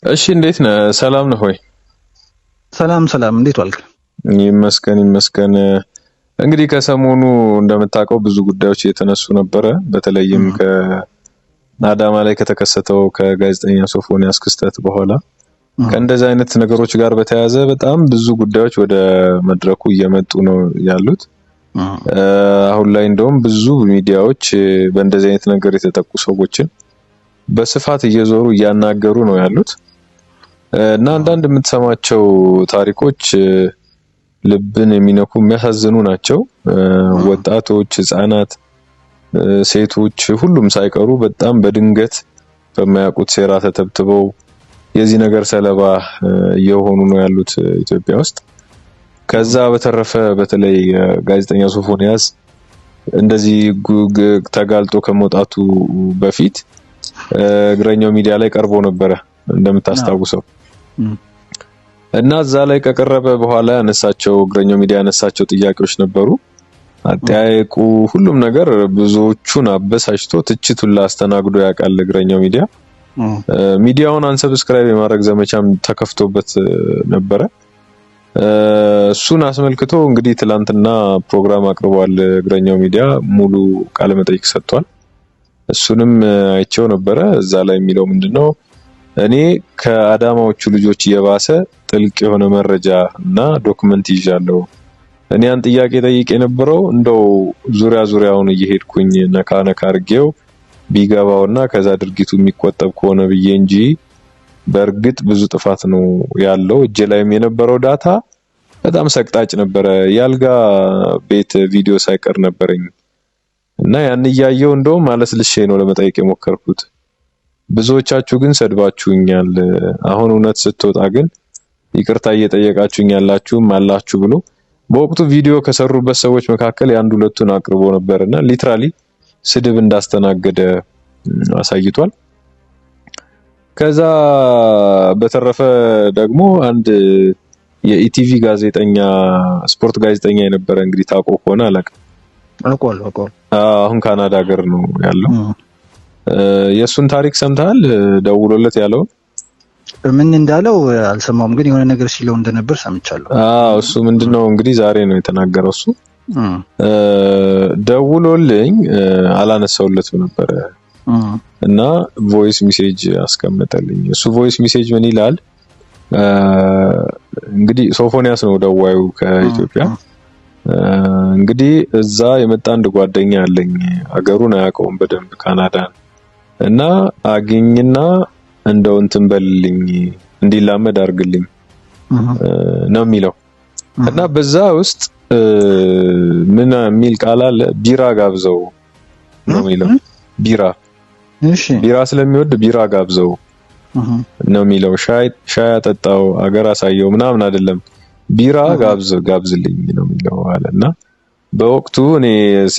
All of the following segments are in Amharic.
እሺ እንዴት ነህ? ሰላም ነህ ሆይ? ሰላም ሰላም፣ እንዴት ዋልክ? ይመስገን። እንግዲህ ከሰሞኑ እንደምታውቀው ብዙ ጉዳዮች እየተነሱ ነበረ። በተለይም ከአዳማ ላይ ከተከሰተው ከጋዜጠኛ ሶፎንያስ ክስተት በኋላ ከእንደዚህ አይነት ነገሮች ጋር በተያያዘ በጣም ብዙ ጉዳዮች ወደ መድረኩ እየመጡ ነው ያሉት። አሁን ላይ እንደውም ብዙ ሚዲያዎች በእንደዚህ አይነት ነገር የተጠቁ ሰዎችን በስፋት እየዞሩ እያናገሩ ነው ያሉት። እና አንዳንድ የምትሰማቸው ታሪኮች ልብን የሚነኩ የሚያሳዝኑ ናቸው። ወጣቶች፣ ህፃናት፣ ሴቶች ሁሉም ሳይቀሩ በጣም በድንገት በማያውቁት ሴራ ተተብትበው የዚህ ነገር ሰለባ እየሆኑ ነው ያሉት ኢትዮጵያ ውስጥ። ከዛ በተረፈ በተለይ ጋዜጠኛ ሶፎንያስ እንደዚህ ተጋልጦ ከመውጣቱ በፊት እግረኛው ሚዲያ ላይ ቀርቦ ነበረ እንደምታስታውሰው። እና እዛ ላይ ከቀረበ በኋላ ያነሳቸው እግረኛው ሚዲያ ያነሳቸው ጥያቄዎች ነበሩ። አጠያየቁ ሁሉም ነገር ብዙዎቹን አበሳጭቶ ትችቱን ላስተናግዶ ያውቃል እግረኛው ሚዲያ። ሚዲያውን አንሰብስክራይብ የማድረግ ዘመቻም ተከፍቶበት ነበረ። እሱን አስመልክቶ እንግዲህ ትላንትና ፕሮግራም አቅርቧል እግረኛው ሚዲያ፣ ሙሉ ቃለ መጠይቅ ሰጥቷል። እሱንም አይቼው ነበረ። እዛ ላይ የሚለው ምንድነው? እኔ ከአዳማዎቹ ልጆች የባሰ ጥልቅ የሆነ መረጃ እና ዶክመንት ይዣለሁ። እኔ ያን ጥያቄ ጠይቄ የነበረው እንደው ዙሪያውን እየሄድኩኝ ነካ አድርጌው ቢገባውና ከዛ ድርጊቱ የሚቆጠብ ከሆነ ብዬ እንጂ በእርግጥ ብዙ ጥፋት ነው ያለው። እጄ ላይም የነበረው ዳታ በጣም ሰቅጣጭ ነበረ። ያልጋ ቤት ቪዲዮ ሳይቀር ነበረኝ እና ያን እያየው እንደውም አለስልሼ ነው ለመጠየቅ የሞከርኩት። ብዙዎቻችሁ ግን ሰድባችሁኛል። አሁን እውነት ስትወጣ ግን ይቅርታ እየጠየቃችሁኝ ያላችሁም አላችሁ ብሎ በወቅቱ ቪዲዮ ከሰሩበት ሰዎች መካከል የአንድ ሁለቱን አቅርቦ ነበርና ሊትራሊ ስድብ እንዳስተናገደ አሳይቷል። ከዛ በተረፈ ደግሞ አንድ የኢቲቪ ጋዜጠኛ ስፖርት ጋዜጠኛ የነበረ እንግዲህ ታውቆ ከሆነ አላውቅም። አውቀዋለሁ። አሁን ካናዳ ሀገር ነው ያለው። የሱን ታሪክ ሰምተሃል? ደውሎለት ያለው ምን እንዳለው አልሰማውም፣ ግን የሆነ ነገር ሲለው እንደነበር ሰምቻለሁ። እሱ ምንድነው እንግዲህ ዛሬ ነው የተናገረው። እሱ ደውሎልኝ አላነሳውለትም ነበረ እና ቮይስ ሜሴጅ አስቀመጠልኝ። እሱ ቮይስ ሜሴጅ ምን ይላል? እንግዲህ ሶፎንያስ ነው ደዋዩ ከኢትዮጵያ። እንግዲህ እዛ የመጣ አንድ ጓደኛ አለኝ፣ አገሩን አያውቀውም በደንብ ካናዳ፣ እና አግኝና እንደው እንትን በልልኝ እንዲላመድ አድርግልኝ ነው የሚለው። እና በዛ ውስጥ ምን የሚል ቃል አለ? ቢራ ጋብዘው ነው የሚለው። ቢራ ስለሚወድ ቢራ ጋብዘው ነው የሚለው። ሻይ አጠጣው፣ አገር አሳየው ምናምን አይደለም፣ ቢራ ጋብዝልኝ ነው የሚለው አለና በወቅቱ እኔ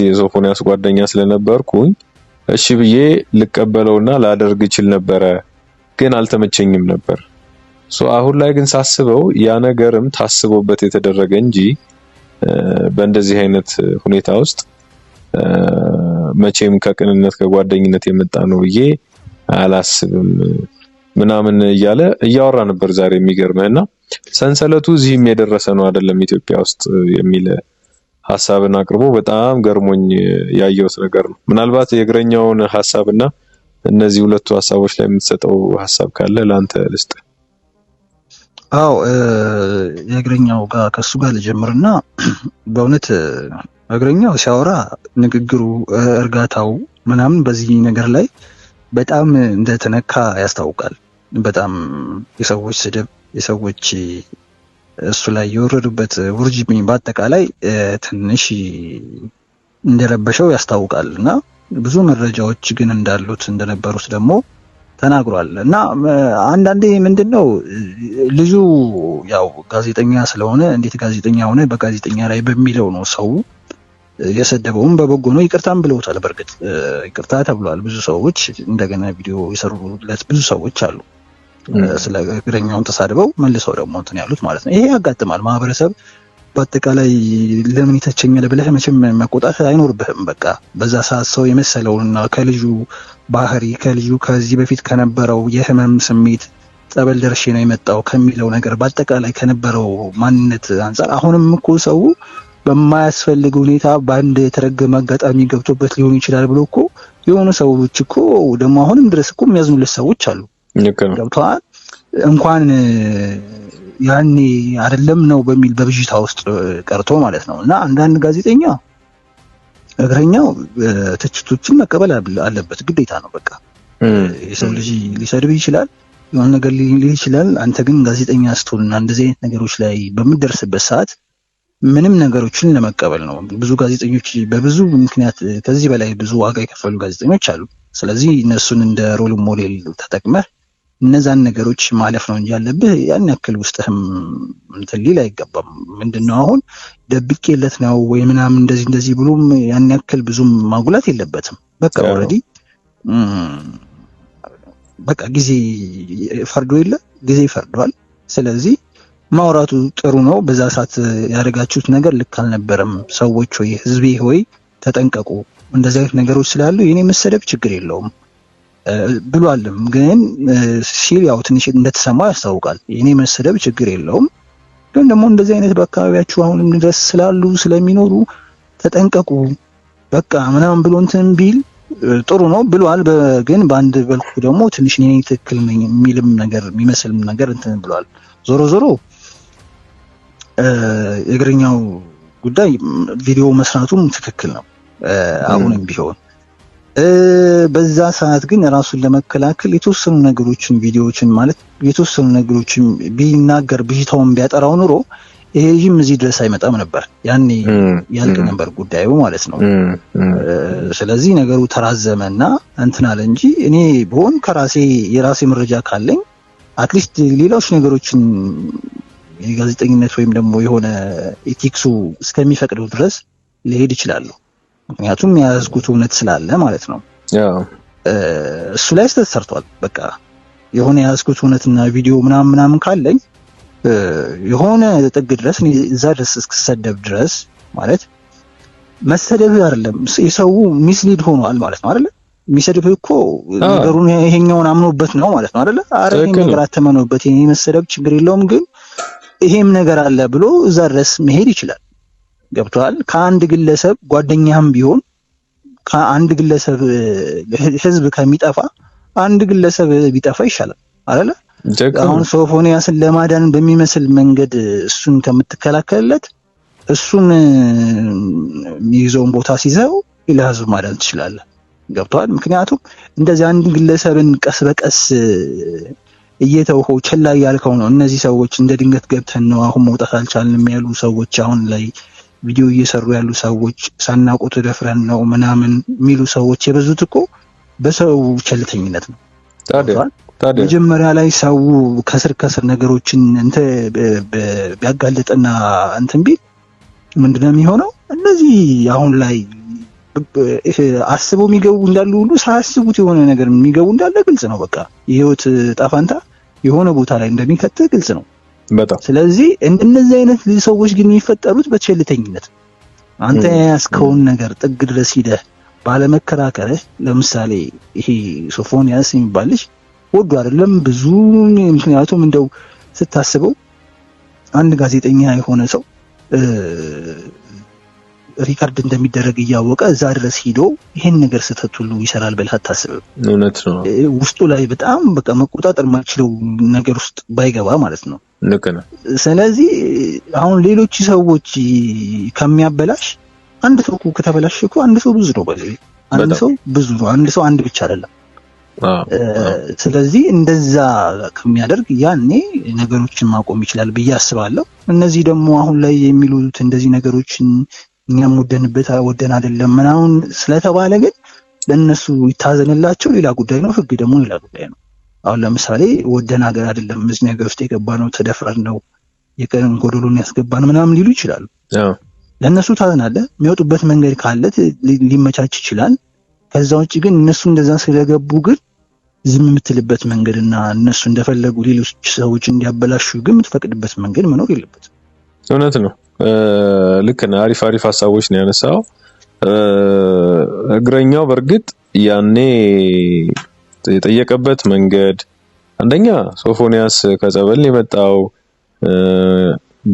የሶፎንያስ ጓደኛ ስለነበርኩኝ እሺ ብዬ ልቀበለውና ላደርግ ይችል ነበረ፣ ግን አልተመቸኝም ነበር። አሁን ላይ ግን ሳስበው ያ ነገርም ታስቦበት የተደረገ እንጂ በእንደዚህ አይነት ሁኔታ ውስጥ መቼም ከቅንነት ከጓደኝነት የመጣ ነው ብዬ አላስብም ምናምን እያለ እያወራ ነበር ዛሬ። የሚገርምህና ሰንሰለቱ እዚህም የደረሰ ነው አይደለም ኢትዮጵያ ውስጥ የሚል ሐሳብን አቅርቦ በጣም ገርሞኝ ያየሁት ነገር ነው። ምናልባት የእግረኛውን ሐሳብና እነዚህ ሁለቱ ሐሳቦች ላይ የምትሰጠው ሐሳብ ካለ ላንተ ልስጥ። የእግረኛው ጋር ከሱ ጋር ልጀምርና በእውነት እግረኛው ሲያወራ ንግግሩ፣ እርጋታው ምናምን በዚህ ነገር ላይ በጣም እንደተነካ ያስታውቃል። በጣም የሰዎች ስድብ፣ የሰዎች እሱ ላይ የወረዱበት ውርጅብኝ በአጠቃላይ ትንሽ እንደረበሸው ያስታውቃል። እና ብዙ መረጃዎች ግን እንዳሉት እንደነበሩት ደግሞ ተናግሯል። እና አንዳንዴ ምንድነው ልጁ ያው ጋዜጠኛ ስለሆነ እንዴት ጋዜጠኛ ሆነ በጋዜጠኛ ላይ በሚለው ነው ሰው የሰደበውም በበጎ ነው። ይቅርታም ብለውታል። በእርግጥ ይቅርታ ተብሏል። ብዙ ሰዎች እንደገና ቪዲዮ የሰሩለት ብዙ ሰዎች አሉ ስለ እግረኛውን ተሳድበው መልሰው ደግሞ እንትን ያሉት ማለት ነው። ይሄ ያጋጥማል። ማህበረሰብ በአጠቃላይ ለምን ይተቸኛል ብለህ መቼም መቆጣት አይኖርብህም። በቃ በዛ ሰዓት ሰው የመሰለውና ከልጁ ባህሪ ከልጁ ከዚህ በፊት ከነበረው የህመም ስሜት ጸበል ደርሼ ነው የመጣው ከሚለው ነገር በአጠቃላይ ከነበረው ማንነት አንፃር አሁንም እኮ ሰው በማያስፈልግ ሁኔታ በአንድ የተረገመ አጋጣሚ ገብቶበት ሊሆን ይችላል ብሎ እኮ የሆኑ ሰዎች እኮ ደግሞ አሁንም ድረስ እኮ የሚያዝኑለት ሰዎች አሉ። ገብተዋል እንኳን ያኔ አይደለም ነው በሚል በብዥታ ውስጥ ቀርቶ ማለት ነው። እና አንዳንድ ጋዜጠኛ እግረኛው ትችቶችን መቀበል አለበት፣ ግዴታ ነው። በቃ የሰው ልጅ ሊሰድብ ይችላል፣ የሆነ ነገር ሊል ይችላል። አንተ ግን ጋዜጠኛ ስትሆንና እንደዚህ አይነት ነገሮች ላይ በምትደርስበት ሰዓት ምንም ነገሮችን ለመቀበል ነው። ብዙ ጋዜጠኞች በብዙ ምክንያት ከዚህ በላይ ብዙ ዋጋ የከፈሉ ጋዜጠኞች አሉ። ስለዚህ እነሱን እንደ ሮል ሞዴል ተጠቅመህ እነዛን ነገሮች ማለፍ ነው እንጂ ያለብህ ያን ያክል ውስጥህም እንትን ሊል አይገባም። ምንድነው አሁን ደብቄለት ነው ወይ ምናምን እንደዚህ ብሎም ያን ያክል ብዙም ማጉላት የለበትም። በቃ ኦልሬዲ በቃ ጊዜ ፈርዶ የለ ጊዜ ፈርዷል። ስለዚህ ማውራቱ ጥሩ ነው። በዛ ሰዓት ያደረጋችሁት ነገር ልክ አልነበረም። ሰዎች ሆይ ህዝቤ ሆይ ተጠንቀቁ፣ እንደዚህ አይነት ነገሮች ስላሉ የኔ መሰደብ ችግር የለውም ብሏልም። ግን ሲል ያው ትንሽ እንደተሰማ ያስታውቃል። የኔ መሰደብ ችግር የለውም፣ ግን ደግሞ እንደዚህ አይነት በአካባቢያችሁ አሁንም ድረስ ስላሉ ስለሚኖሩ ተጠንቀቁ በቃ ምናምን ብሎ እንትን ቢል ጥሩ ነው ብሏል። ግን በአንድ በልኩ ደግሞ ትንሽ እኔ ትክክል ነኝ የሚልም ነገር የሚመስልም ነገር እንትን ብሏል። ዞሮ ዞሮ የእግረኛው ጉዳይ ቪዲዮ መስራቱም ትክክል ነው። አሁንም ቢሆን በዛ ሰዓት ግን ራሱን ለመከላከል የተወሰኑ ነገሮችን ቪዲዮዎችን ማለት የተወሰኑ ነገሮችን ቢናገር ብዥታውን ቢያጠራው ኑሮ ይሄ ልጅም እዚህ ድረስ አይመጣም ነበር። ያኔ ያልቅ ነበር ጉዳዩ ማለት ነው። ስለዚህ ነገሩ ተራዘመና እንትን አለ እንጂ እኔ በሆን ከራሴ የራሴ መረጃ ካለኝ አትሊስት ሌሎች ነገሮችን የጋዜጠኝነት ወይም ደግሞ የሆነ ኢቲክሱ እስከሚፈቅደው ድረስ ሊሄድ ይችላል። ምክንያቱም የያዝኩት እውነት ስላለ ማለት ነው። እሱ ላይ ተሰርቷል። በቃ የሆነ የያዝኩት እውነትና ቪዲዮ ምናምን ካለኝ የሆነ ጥግ ድረስ እዛ ድረስ እስክሰደብ ድረስ ማለት መሰደብ አይደለም የሰው ሚስሊድ ሆኗል ማለት ነው አይደለ? የሚሰድብህ እኮ ነገሩን ይሄኛውን አምኖበት ነው ማለት ነው አይደለ? አረ ይሄን ነገር አተመነውበት ይሄ መሰደብ ችግር የለውም ግን ይሄም ነገር አለ ብሎ እዛ ድረስ መሄድ ይችላል። ገብቷል? ከአንድ ግለሰብ ጓደኛህም ቢሆን ከአንድ ግለሰብ ህዝብ ከሚጠፋ አንድ ግለሰብ ቢጠፋ ይሻላል አይደለ? አሁን ሶፎንያስን ለማዳን በሚመስል መንገድ እሱን ከምትከላከልለት እሱን የሚይዘውን ቦታ ሲይዘው ሌላ ህዝብ ማዳን ትችላለህ። ገብቷል? ምክንያቱም እንደዚህ አንድ ግለሰብን ቀስ በቀስ እየተውኸው ቸላ ያልከው ነው። እነዚህ ሰዎች እንደ ድንገት ገብተን ነው አሁን መውጣት አልቻልንም ያሉ ሰዎች አሁን ላይ ቪዲዮ እየሰሩ ያሉ ሰዎች ሳናውቁ ተደፍረን ነው ምናምን የሚሉ ሰዎች የበዙት እኮ በሰው ቸልተኝነት ነው። ታዲያ መጀመሪያ ላይ ሰው ከስር ነገሮችን እንተ ቢያጋልጥና እንትን ቢል ምንድነው የሚሆነው? እነዚህ አሁን ላይ አስበው የሚገቡ እንዳሉ ሁሉ ሳያስቡት የሆነ ነገር የሚገቡ እንዳለ ግልጽ ነው። በቃ የህይወት ጣፋንታ የሆነ ቦታ ላይ እንደሚከት ግልጽ ነው በጣም። ስለዚህ እነዚህ አይነት ሰዎች ግን የሚፈጠሩት በቸልተኝነት አንተ ያስከውን ነገር ጥግ ድረስ ሂደህ ባለመከራከርህ። ለምሳሌ ይሄ ሶፎንያስ የሚባል ልጅ ወዶ አይደለም ብዙ ምክንያቱም እንደው ስታስበው አንድ ጋዜጠኛ የሆነ ሰው ሪካርድ እንደሚደረግ እያወቀ እዛ ድረስ ሂዶ ይሄን ነገር ስተት ሁሉ ይሰራል ብለህ አታስብም። እውነት ነው። ውስጡ ላይ በጣም በቃ መቆጣጠር ማይችለው ነገር ውስጥ ባይገባ ማለት ነው። ልክ ነው። ስለዚህ አሁን ሌሎች ሰዎች ከሚያበላሽ አንድ ሰው ከተበላሽ እኮ አንድ ሰው ብዙ ነው። በዚህ አንድ ሰው ብዙ ነው። አንድ ሰው አንድ ብቻ አይደለም። ስለዚህ እንደዛ ከሚያደርግ ያኔ ነገሮችን ማቆም ይችላል ብዬ አስባለሁ። እነዚህ ደግሞ አሁን ላይ የሚሉት እንደዚህ ነገሮችን እኛም ወደን አይደለም ምናምን ስለተባለ ግን ለነሱ ይታዘንላቸው ሌላ ጉዳይ ነው። ህግ ደግሞ ሌላ ጉዳይ ነው። አሁን ለምሳሌ ወደን ሀገር አይደለም እዚህ ነገር ውስጥ የገባ ነው ተደፍረን ነው የቀን ጎዶሎን ያስገባን ምናምን ሊሉ ይችላሉ። ለነሱ ታዘናለህ። የሚወጡበት መንገድ ካለ ሊመቻች ይችላል። ከዛ ውጪ ግን እነሱ እንደዛ ስለገቡ ግን ዝም የምትልበት መንገድና እነሱ እንደፈለጉ ሌሎች ሰዎች እንዲያበላሹ ግን የምትፈቅድበት መንገድ መኖር የለበትም። እውነት ነው። ልክ ነው። አሪፍ ሀሳቦች ነው ያነሳው። እግረኛው በእርግጥ ያኔ የጠየቀበት መንገድ አንደኛ ሶፎንያስ ከጸበል የመጣው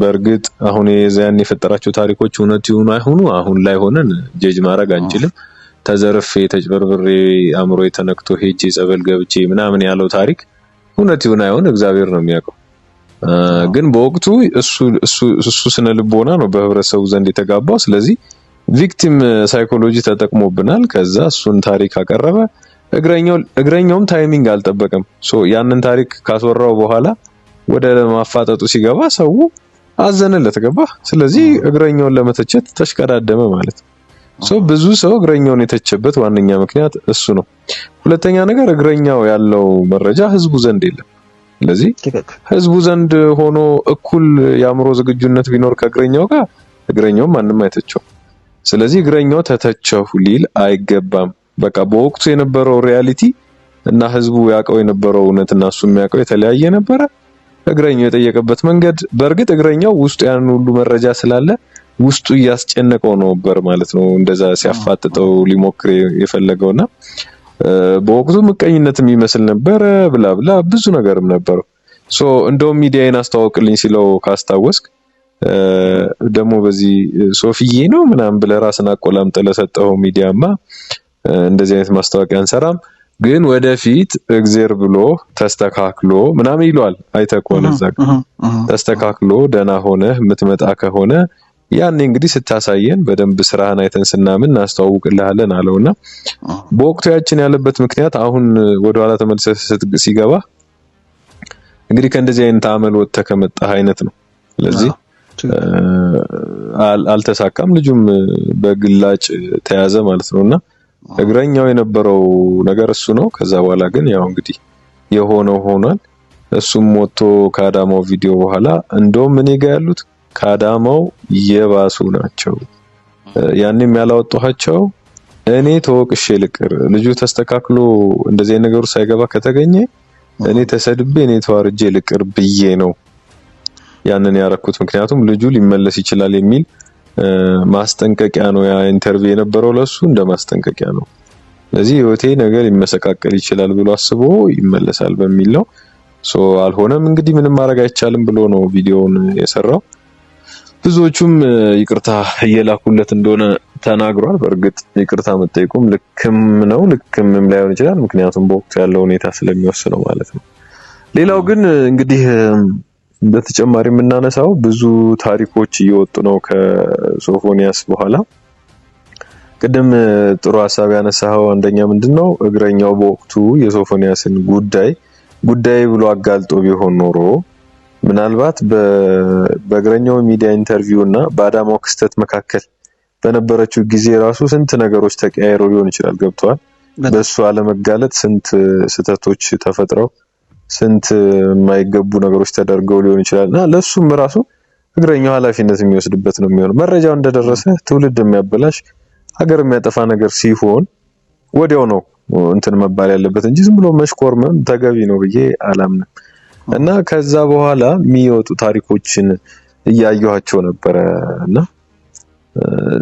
በእርግጥ አሁን የዛን የፈጠራቸው ታሪኮች እውነት ይሁኑ አይሁኑ አሁን ላይ ሆነን ጀጅ ማድረግ አንችልም። ተዘርፌ ተጭበርብሬ አእምሮ የተነክቶ ሄጄ ጸበል ገብቼ ምናምን ያለው ታሪክ እውነት ይሁን አይሁን እግዚአብሔር ነው የሚያውቀው። ግን በወቅቱ እሱ ስነ ልቦና ነው በህብረተሰቡ ዘንድ የተጋባው። ስለዚህ ቪክቲም ሳይኮሎጂ ተጠቅሞብናል። ከዛ እሱን ታሪክ አቀረበ። እግረኛውም ታይሚንግ አልጠበቀም። ያንን ታሪክ ካስወራው በኋላ ወደ ማፋጠጡ ሲገባ ሰው አዘነለት ገባ። ስለዚህ እግረኛውን ለመተቸት ተሽቀዳደመ ማለት ነው። ብዙ ሰው እግረኛውን የተቸበት ዋነኛ ምክንያት እሱ ነው። ሁለተኛ ነገር እግረኛው ያለው መረጃ ህዝቡ ዘንድ የለም። ስለዚህ ህዝቡ ዘንድ ሆኖ እኩል የአእምሮ ዝግጁነት ቢኖር ከእግረኛው ጋር እግረኛው ማንንም አይተቸው። ስለዚህ እግረኛው ተተቸው ሊል አይገባም። በቃ በወቅቱ የነበረው ሪያሊቲ እና ህዝቡ ያውቀው የነበረው እውነትና እሱ የሚያውቀው የተለያየ ነበረ። እግረኛው የጠየቀበት መንገድ በእርግጥ እግረኛው ውስጡ ያን ሁሉ መረጃ ስላለ ውስጡ እያስጨነቀው ነበር ማለት ነው እንደዛ ሲያፋጥጠው ሊሞክር የፈለገውና በወቅቱ ምቀኝነትም ይመስል ነበር ብላብላ ብዙ ነገርም ነበር። እንደውም ሚዲያን አስተዋውቅልኝ ሲለው ካስታወስክ ደግሞ በዚህ ሶፊዬ ነው ምናምን ብለህ ራስን አቆላምጠ ለሰጠው ሚዲያማ እንደዚህ አይነት ማስታወቂያ አንሰራም ግን ወደፊት እግዚአብሔር ብሎ ተስተካክሎ ምናምን ይሏል። አይተቆነ ዘጋ ተስተካክሎ ደና ሆነ የምትመጣ ከሆነ ያኔ እንግዲህ ስታሳየን በደንብ ስራህን አይተን ስናምን እናስተዋውቅልሃለን አለውና በወቅቱ ያችን ያለበት ምክንያት አሁን ወደ ኋላ ተመልሰህ ሲገባ እንግዲህ ከእንደዚህ አይነት አመል ወጥተህ ከመጣህ አይነት ነው። ስለዚህ አልተሳካም። ልጁም በግላጭ ተያዘ ማለት ነውና እግረኛው የነበረው ነገር እሱ ነው። ከዛ በኋላ ግን ያው እንግዲህ የሆነው ሆኗል። እሱም ወጥቶ ከአዳማው ቪዲዮ በኋላ እንደውም እኔ ጋር ያሉት ከአዳማው የባሱ ናቸው። ያንንም ያላወጣኋቸው እኔ ተወቅሼ ልቅር ልጁ ተስተካክሎ እንደዚህ ነገሩ ሳይገባ ከተገኘ እኔ ተሰድቤ እኔ ተዋርጄ ልቅር ብዬ ነው ያንን ያረኩት። ምክንያቱም ልጁ ሊመለስ ይችላል የሚል ማስጠንቀቂያ ነው ያ ኢንተርቪው የነበረው ለሱ እንደ ማስጠንቀቂያ ነው። ስለዚህ ህይወቴ ነገር ይመሰቃቀል ይችላል ብሎ አስቦ ይመለሳል በሚል ነው። አልሆነም እንግዲህ ምንም ማድረግ አይቻልም ብሎ ነው ቪዲዮውን የሰራው። ብዙዎቹም ይቅርታ እየላኩለት እንደሆነ ተናግሯል። በእርግጥ ይቅርታ መጠየቁም ልክም ነው ልክም ላይሆን ይችላል። ምክንያቱም በወቅቱ ያለው ሁኔታ ስለሚወስነው ማለት ነው። ሌላው ግን እንግዲህ በተጨማሪ የምናነሳው ብዙ ታሪኮች እየወጡ ነው ከሶፎንያስ በኋላ። ቅድም ጥሩ ሐሳብ ያነሳው አንደኛ ምንድነው እግረኛው በወቅቱ የሶፎንያስን ጉዳይ ብሎ አጋልጦ ቢሆን ኖሮ ምናልባት በእግረኛው ሚዲያ ኢንተርቪው እና በአዳማው ክስተት መካከል በነበረችው ጊዜ ራሱ ስንት ነገሮች ተቀያይረው ሊሆን ይችላል። ገብቷል። በሱ አለመጋለጥ ስንት ስተቶች ተፈጥረው ስንት የማይገቡ ነገሮች ተደርገው ሊሆን ይችላልና ለሱም ራሱ እግረኛው ኃላፊነት የሚወስድበት ነው የሚሆነው። መረጃው እንደደረሰ ትውልድ የሚያበላሽ ሀገር የሚያጠፋ ነገር ሲሆን ወዲያው ነው እንትን መባል ያለበት እንጂ ዝም ብሎ መሽኮርመም ተገቢ ነው ብዬ አላምንም። እና ከዛ በኋላ የሚወጡ ታሪኮችን እያየኋቸው ነበርና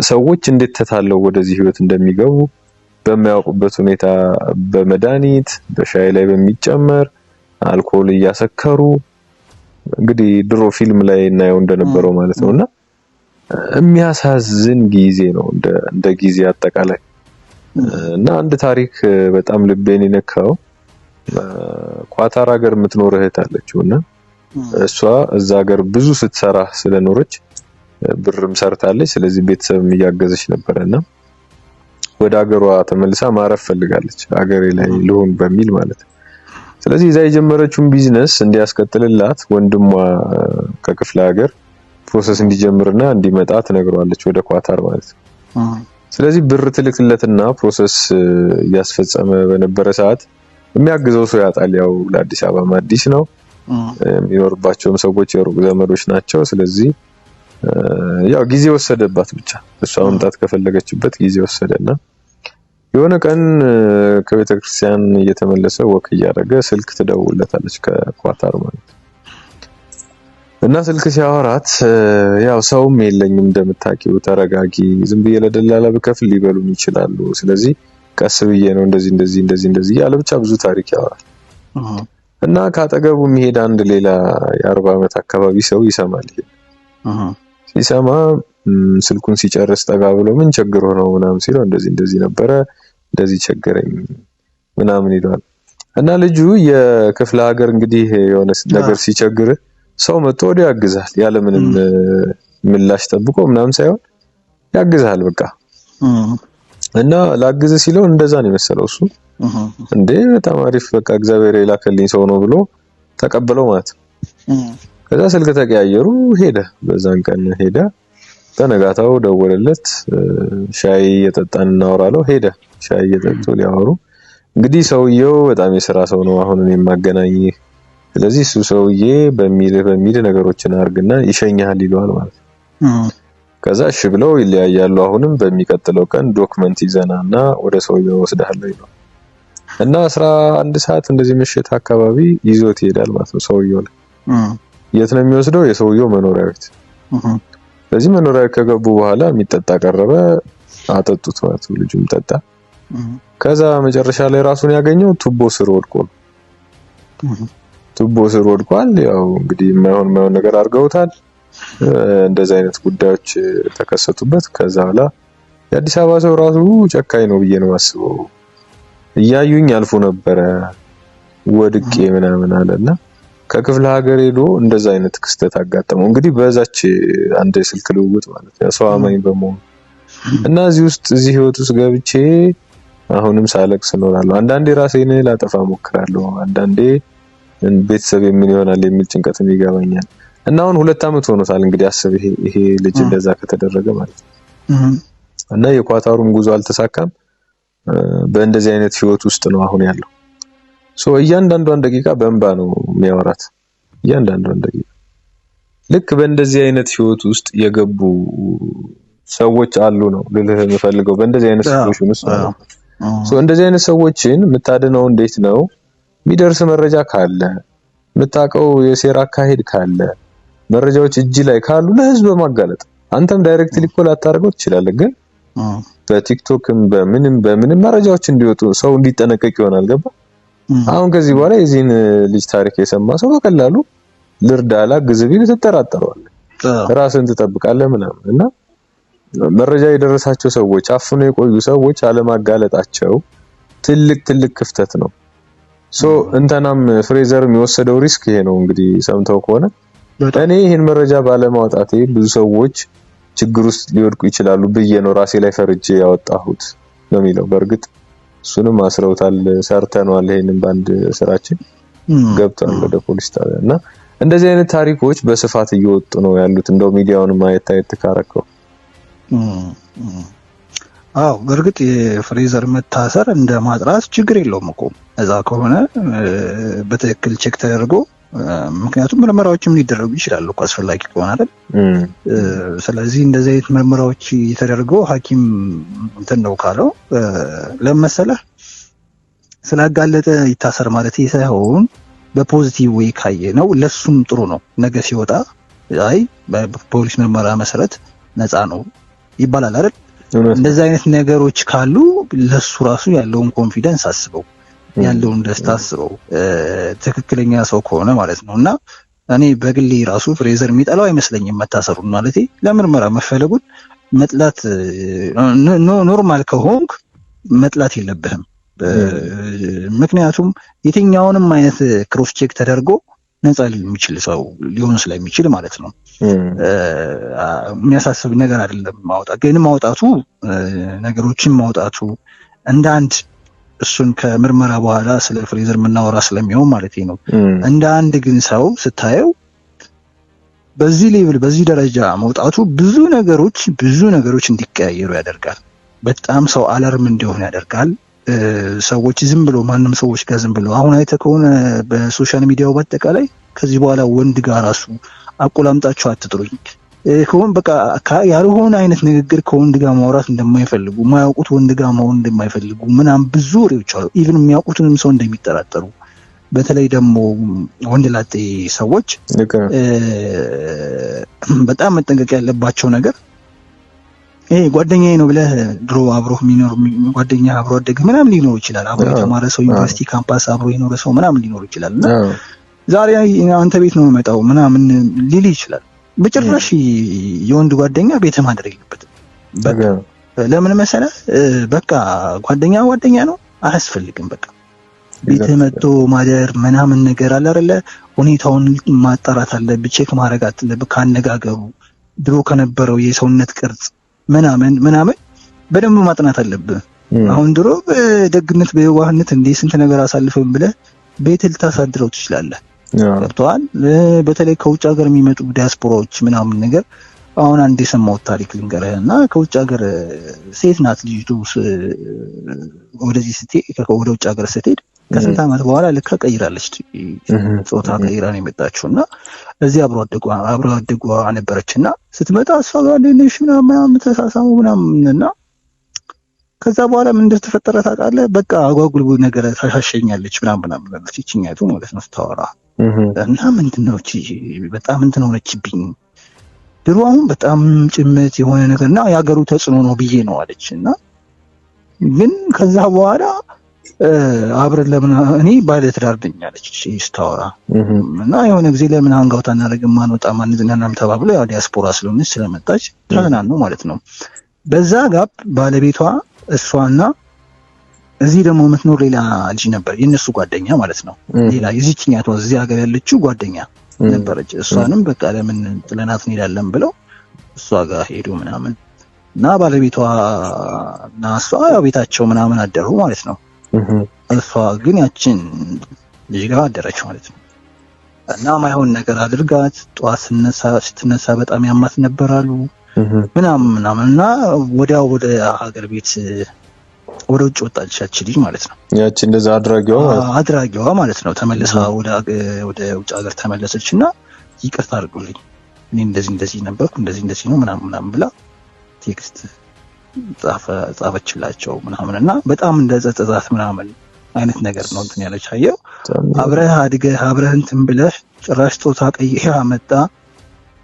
ሰዎች እንዴት ተታለው ወደዚህ ህይወት እንደሚገቡ በማያውቁበት ሁኔታ በመድኃኒት በሻይ ላይ በሚጨመር አልኮል እያሰከሩ እንግዲህ ድሮ ፊልም ላይ እናየው እንደነበረው ማለት ነውና የሚያሳዝን ጊዜ ነው እንደ ጊዜ አጠቃላይ። እና አንድ ታሪክ በጣም ልቤን የነካው ኳታር ሀገር የምትኖር እህት አለችውና እሷ እዛ ሀገር ብዙ ስትሰራ ስለኖረች ብርም ሰርታለች። ስለዚህ ቤተሰብም እያገዘች ነበርና ወደ ሀገሯ ተመልሳ ማረፍ ፈልጋለች ሀገሬ ላይ ልሆን በሚል ማለት ነው። ስለዚህ እዛ የጀመረችውን ቢዝነስ እንዲያስቀጥልላት ወንድሟ ከክፍለ ሀገር ፕሮሰስ እንዲጀምርና እንዲመጣ ትነግረዋለች ወደ ኳታር ማለት ነው። ስለዚህ ብር ትልክለትና ፕሮሰስ እያስፈጸመ በነበረ ሰዓት የሚያግዘው ሰው ያጣል። ያው ለአዲስ አበባ አዲስ ነው የሚኖርባቸውም ሰዎች የሩቅ ዘመዶች ናቸው። ስለዚህ ያው ጊዜ ወሰደባት ብቻ እሷ መምጣት ከፈለገችበት ጊዜ ወሰደና የሆነ ቀን ከቤተክርስቲያን እየተመለሰ ወክ እያደረገ ስልክ ትደውልለታለች ከኳታር ማለት እና ስልክ ሲያወራት ያው ሰውም የለኝም እንደምታውቂው ተረጋጊ ዝም ብዬ ለደላላ በከፍል ሊበሉኝ ይችላሉ ስለዚህ ቀስ ብዬ ነው እንደዚህ ያለ ብቻ ብዙ ታሪክ ያወራል። እና ካጠገቡ የሚሄድ አንድ ሌላ የ40 ዓመት አካባቢ ሰው ይሰማል። ሲሰማ ስልኩን ሲጨርስ ጠጋ ብሎ ምን ቸግሮ ነው ምናምን ሲለው እንደዚህ ነበረ እንደዚህ ቸገረኝ ምናምን ይላል። እና ልጁ የክፍለ ሀገር እንግዲህ የሆነ ነገር ሲቸግር ሰው መጥቶ ወዲያው ያግዛል ያለ ምንም ምላሽ ጠብቆ ምናምን ሳይሆን ያግዛል በቃ። እና ላግዝ ሲለው እንደዛ ነው የመሰለው እሱ እንዴ በጣም አሪፍ በቃ እግዚአብሔር የላከልኝ ሰው ነው ብሎ ተቀበለው ማለት ነው። ከዛ ስልክ ተቀያየሩ ሄደ። በዛን ቀን ሄደ። በነጋታው ደወለለት። ሻይ እየጠጣን እናወራለው ሄደ። ሻይ እየጠጡ ሊያወሩ እንግዲህ ሰውየው በጣም የሥራ ሰው ነው አሁን እኔ ማገናኝ ስለዚህ እሱ ሰውዬ በሚል ነገሮችን አርግና ይሸኛል ይለዋል ማለት ነው። ከዛ እሺ ብለው ይለያያሉ። አሁንም በሚቀጥለው ቀን ዶክመንት ይዘናና ወደ ሰውየው ወስደሃለሁ ይለዋል። እና 11 ሰዓት እንደዚህ ምሽት አካባቢ ይዞት ይሄዳል ማለት ነው ሰውየው ላይ። የት ነው የሚወስደው? የሰውየው መኖሪያ ቤት። ስለዚህ መኖሪያ ቤት ከገቡ በኋላ የሚጠጣ ቀረበ፣ አጠጡት ማለት ነው። ልጁም ጠጣ። ከዛ መጨረሻ ላይ ራሱን ያገኘው ቱቦ ስር ወድቆ ነው። ቱቦ ስር ወድቋል። ያው እንግዲህ የማይሆን ነገር አድርገውታል። እንደዚህ አይነት ጉዳዮች ተከሰቱበት። ከዛ በኋላ የአዲስ አበባ ሰው ራሱ ጨካኝ ነው ብዬ ነው የማስበው። እያዩኝ አልፎ ነበረ ወድቄ ምናምን አለና ከክፍለ ሀገር ሄዶ እንደዛ አይነት ክስተት አጋጠመው። እንግዲህ በዛች አንድ ስልክ ልውውጥ ማለት ነው ሰው አማኝ በመሆኑ እና እዚህ ህይወት ውስጥ ገብቼ አሁንም ሳለቅስ እኖራለሁ። አንዳንዴ ራሴን ላጠፋ ሞክራለሁ። አንዳንዴ ቤተሰብ ምን ይሆናል የሚል ጭንቀትም ይገባኛል። እና አሁን 2 አመት ሆኖታል እንግዲህ አስብ ይሄ ልጅ እንደዛ ከተደረገ ማለት ነው። እና የኳታሩም ጉዞ አልተሳካም። በእንደዚህ አይነት ህይወት ውስጥ ነው አሁን ያለው። እያንዳንዷን ደቂቃ በእንባ ነው የሚያወራት። እያንዳንዷን ደቂቃ ልክ በእንደዚህ አይነት ህይወት ውስጥ የገቡ ሰዎች አሉ ነው ልልህ የምፈልገው። በእንደዚህ አይነት ሲቹዌሽን ውስጥ እንደዚህ አይነት ሰዎችን የምታድነው እንዴት ነው? የሚደርስ መረጃ ካለ፣ የምታውቀው የሴራ አካሄድ ካለ፣ መረጃዎች እጅ ላይ ካሉ ለህዝብ ማጋለጥ። አንተም ዳይሬክትሊ ኮል አታርገው ትችላለህ፣ ግን በቲክቶክም በምንም መረጃዎች እንዲወጡ ሰው እንዲጠነቀቅ ይሆናል። ገባ? አሁን ከዚህ በኋላ የዚህን ልጅ ታሪክ የሰማ ሰው በቀላሉ ልርዳላ ግዝቢል ተጠራጠረዋል። ራስን ትጠብቃለህ ምናምን እና መረጃ የደረሳቸው ሰዎች አፍነው የቆዩ ሰዎች አለማጋለጣቸው ትልቅ ክፍተት ነው። እንተናም ፍሬዘር የሚወሰደው ሪስክ ይሄ ነው። እንግዲህ ሰምተው ከሆነ እኔ ይሄን መረጃ ባለማውጣቴ ብዙ ሰዎች ችግር ውስጥ ሊወድቁ ይችላሉ ብዬ ነው ራሴ ላይ ፈርጄ ያወጣሁት ነው የሚለው። በእርግጥ እሱንም አስረውታል፣ ሰርተናል። ይሄንን ባንድ ስራችን ገብቷል ወደ ፖሊስ ጣቢያ እና እንደዚህ አይነት ታሪኮች በስፋት እየወጡ ነው ያሉት። እንደው ሚዲያውን ማየት ካረከው አው በእርግጥ የፍሬዘር መታሰር እንደ ማጥራት ችግር የለውም እኮ እዛ ከሆነ በትክክል ቼክ ተደርጎ ምክንያቱም ምርመራዎችም ሊደረጉ ይችላሉ እኮ አስፈላጊ ከሆነ አይደል? ስለዚህ እንደዚህ አይነት ምርመራዎች የተደረገው ሐኪም እንትን ነው ካለው ለመሰለህ ስላጋለጠ ይታሰር ማለት ሳይሆን በፖዚቲቭ ወይ ካየ ነው ለሱም ጥሩ ነው። ነገ ሲወጣ አይ በፖሊስ ምርመራ መሰረት ነፃ ነው ይባላል አይደል? እንደዚህ አይነት ነገሮች ካሉ ለሱ ራሱ ያለውን ኮንፊደንስ አስበው፣ ያለውን ደስታ አስበው፣ ትክክለኛ ሰው ከሆነ ማለት ነውና እኔ በግሌ ራሱ ፍሬዘር የሚጠላው አይመስለኝም መታሰሩን። ማለቴ ለምርመራ መፈለጉን መጥላት ኖርማል ከሆንክ መጥላት የለብህም። ምክንያቱም የትኛውንም አይነት ክሮስ ቼክ ተደርጎ ነፃ የሚችል ሰው ሊሆን ስለሚችል ማለት ነው። የሚያሳስብ ነገር አይደለም ማውጣቱ ነገሮችን ማውጣቱ እንደ አንድ እሱን ከምርመራ በኋላ ስለ ፍሬዘር የምናወራ ስለሚሆን ማለት ነው። እንደ አንድ ግን ሰው ስታየው በዚህ ሌቭል በዚህ ደረጃ መውጣቱ ብዙ ነገሮች እንዲቀያየሩ ያደርጋል። በጣም ሰው አለርም እንዲሆን ያደርጋል። ሰዎች ዝም ብሎ ማንም ሰዎች ጋር ዝም ብሎ አሁን አይተ ከሆነ በሶሻል ሚዲያው በአጠቃላይ ከዚህ በኋላ ወንድ ጋር ራሱ አቆላምጣቸው አትጥሩኝ ከሆነ በቃ ያልሆነ አይነት ንግግር ከወንድ ጋር ማውራት እንደማይፈልጉ ማያውቁት ወንድ ጋር መሆን እንደማይፈልጉ ምናምን ብዙ ወሬዎች አሉ። ኢቭን የሚያውቁትንም ሰው እንደሚጠራጠሩ በተለይ ደግሞ ወንድ ላጤ ሰዎች በጣም መጠንቀቅ ያለባቸው ነገር ይሄ ጓደኛዬ ነው ብለህ ድሮ አብሮ የሚኖር ጓደኛ አብሮ አደገ ምናምን ሊኖር ይችላል። አብሮ የተማረ ሰው ዩኒቨርሲቲ ካምፓስ አብሮ የኖረ ሰው ምናምን ሊኖር ይችላል። እና ዛሬ አንተ ቤት ነው የመጣው ምናምን ሊል ይችላል። በጭራሽ የወንድ ጓደኛ ቤት ማድረግ የለበትም። በቃ ለምን መሰለህ? በቃ ጓደኛ ነው አያስፈልግም። በቃ ቤት መጥቶ ማደር ምናምን ነገር አለ አይደለ? ሁኔታውን ማጣራት አለብህ፣ ቼክ ማድረግ አለብህ። ካነጋገሩ ድሮ ከነበረው የሰውነት ቅርጽ ምናምን በደንብ ማጥናት አለብህ። አሁን ድሮ በደግነት በየዋህነት እንደ ስንት ነገር አሳልፈን ብለህ ቤት ልታሳድረው ትችላለህ። ገብቶሃል? በተለይ ከውጭ ሀገር የሚመጡ ዲያስፖራዎች ምናምን ነገር አሁን አንድ የሰማሁት ታሪክ ልንገርህና ከውጭ ሀገር ሴት ናት ልጅቱ ወደዚህ ወደ ውጭ ሀገር ስትሄድ ከስንት ዓመት በኋላ ልክ ቀይራለች፣ ጾታ ቀይራ ነው የመጣችውና እዚህ አብሮ አደጓ ነበረችና ስትመጣ እሷ ጋር ለነሽ ምናምን ተሳሳሙ ምናምንና ከዛ በኋላ ምን እንደተፈጠረ ታውቃለህ? በቃ አጓጉል ነገር ታሻሸኛለች ምናምን አለች ይችኛቱ ማለት ነው ስታወራ እና ምንድነው እቺ በጣም እንትን ሆነችብኝ ድሮ አሁን በጣም ጭምት የሆነ ነገርና ያገሩ ተጽዕኖ ነው ብዬ ነው አለችና ግን ከዛ በኋላ አብረን ለምን እኔ ባለ ትዳር ነኝ አለች ስታወራ እና የሆነ ጊዜ ለምን አንጋውታ እናደርግም ማንወጣ ማንዝናናም ተባብሎ ያው ዲያስፖራ ስለሆነች ስለመጣች ተገናኙ ማለት ነው። በዛ ጋፕ ባለቤቷ እሷና እዚህ ደግሞ የምትኖር ሌላ ልጅ ነበር የነሱ ጓደኛ ማለት ነው። ሌላ የዚህኛቷ እዚህ ሀገር ያለችው ጓደኛ ነበረች። እሷንም በቃ ለምን ጥለናት እንሄዳለን ብለው እሷ ጋር ሄዱ ምናምን እና ባለቤቷ እና እሷ ያው ቤታቸው ምናምን አደሩ ማለት ነው። እሷ ግን ያችን ልጅ ጋር አደረች ማለት ነው። እና ማይሆን ነገር አድርጋት ጧት ስትነሳ በጣም ያማት ነበራሉ ምናምን እና ወዲያው ወደ ሀገር ቤት ወደ ውጭ ወጣች ያቺ ልጅ ማለት ነው። ያቺ እንደዛ አድራጊዋ ማለት ነው። ተመለሳ ወደ ውጭ ሀገር ተመለሰችና ይቅርታ አድርጉልኝ እኔ እንደዚህ ነበርኩ እንደዚህ ነው ምናምን ብላ ቴክስት ጻፈችላቸው ምናምንና በጣም እንደጸጸታት ምናምን አይነት ነገር ነው እንትን ያለች። አየው አብረህ አድገህ አብረህ እንትን ብለህ ጭራሽ ጾታ ቀይራ መጣ።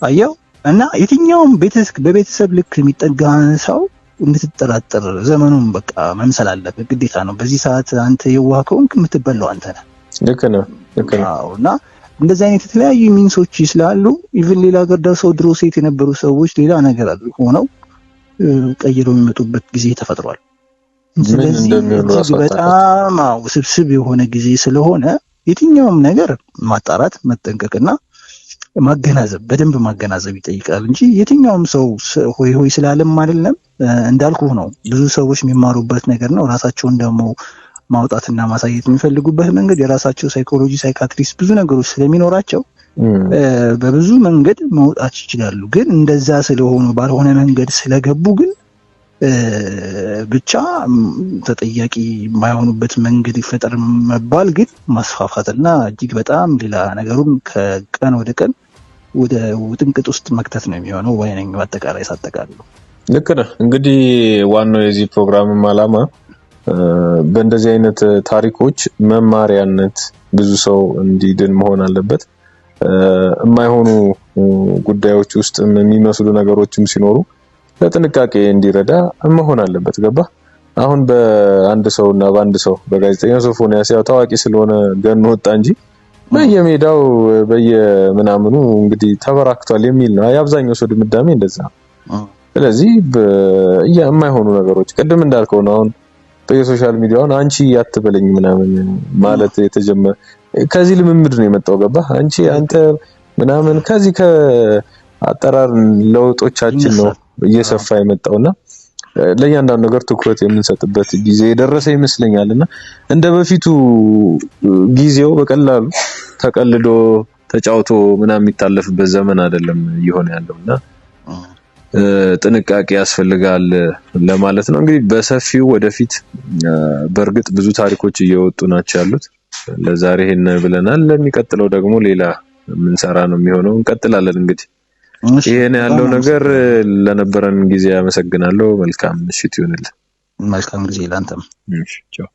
አየው እና የትኛውም በቤተሰብ ልክ የሚጠጋን ሰው እንድትጠራጠር ዘመኑን በቃ መምሰል አለበት ግዴታ ነው። በዚህ ሰዓት አንተ የዋህ ከሆንክ የምትበላው አንተ ነህ። ልክ ነው። እና እንደዚህ አይነት የተለያዩ ሚንሶች ስላሉ ኢቭን ሌላ ሀገር ደርሰው ድሮ ሴት የነበሩ ሰዎች ሌላ ነገር ሆነው ቀይረው የሚመጡበት ጊዜ ተፈጥሯል። ስለዚህ በጣም ውስብስብ የሆነ ጊዜ ስለሆነ የትኛውም ነገር ማጣራት መጠንቀቅና ማገናዘብ በደንብ ማገናዘብ ይጠይቃል እንጂ የትኛውም ሰው ሆይ ስላለም አይደለም። እንዳልኩህ ነው ብዙ ሰዎች የሚማሩበት ነገር ነው። ራሳቸውን ደግሞ ማውጣትና ማሳየት የሚፈልጉበት መንገድ የራሳቸው ሳይኮሎጂ ሳይካትሪስት ብዙ ነገሮች ስለሚኖራቸው በብዙ መንገድ መውጣት ይችላሉ። ግን እንደዛ ስለሆኑ ባልሆነ መንገድ ስለገቡ ግን ብቻ ተጠያቂ የማይሆኑበት መንገድ ይፈጠር መባል ግን ማስፋፋትና እጅግ በጣም ሌላ ነገሩን ከቀን ወደ ቀን ወደ ውጥንቅጥ ውስጥ መክተት ነው የሚሆነው ወይንም በአጠቃላይ ሳጠቃልለው። ልክ ነህ። እንግዲህ ዋናው የዚህ ፕሮግራም ዓላማ በእንደዚህ አይነት ታሪኮች መማሪያነት ብዙ ሰው እንዲድን መሆን አለበት። የማይሆኑ ጉዳዮች ውስጥ የሚመስሉ ነገሮችም ሲኖሩ ለጥንቃቄ እንዲረዳ መሆን አለበት። ገባ? አሁን በአንድ ሰውና በአንድ ሰው በጋዜጠኛ ሶፎንያስ ያው ታዋቂ ስለሆነ ገን ወጣ እንጂ በየሜዳው በየምናምኑ እንግዲህ ተበራክቷል የሚል ነው የአብዛኛው ሰው ድምዳሜ እንደዛ። ስለዚህ የማይሆኑ ነገሮች ቅድም እንዳልከው ነው አሁን በሶሻል ሚዲያውን አንቺ ያትበለኝ ምናምን ማለት የተጀመረ ከዚህ ልምምድ ነው የመጣው። ገባ? አንቺ አንተ ምናምን ከዚህ ከአጠራር ለውጦቻችን ነው እየሰፋ የመጣውና ለእያንዳንዱ ነገር ትኩረት የምንሰጥበት ጊዜ የደረሰ ይመስለኛልና እንደ በፊቱ ጊዜው በቀላሉ ተቀልዶ ተጫውቶ ምናምን የሚታለፍበት ዘመን አይደለም እየሆነ ያለውና ጥንቃቄ ያስፈልጋል ለማለት ነው። እንግዲህ በሰፊው ወደፊት በእርግጥ ብዙ ታሪኮች እየወጡ ናቸው ያሉት። ለዛሬ ይሄን ብለናል። ለሚቀጥለው ደግሞ ሌላ ምንሰራ ነው የሚሆነው። እንቀጥላለን እንግዲህ ይሄን ያለው ነገር ለነበረን ጊዜ አመሰግናለሁ። መልካም ምሽት ይሁንልህ። መልካም ጊዜ ላንተም። እሺ ቻው።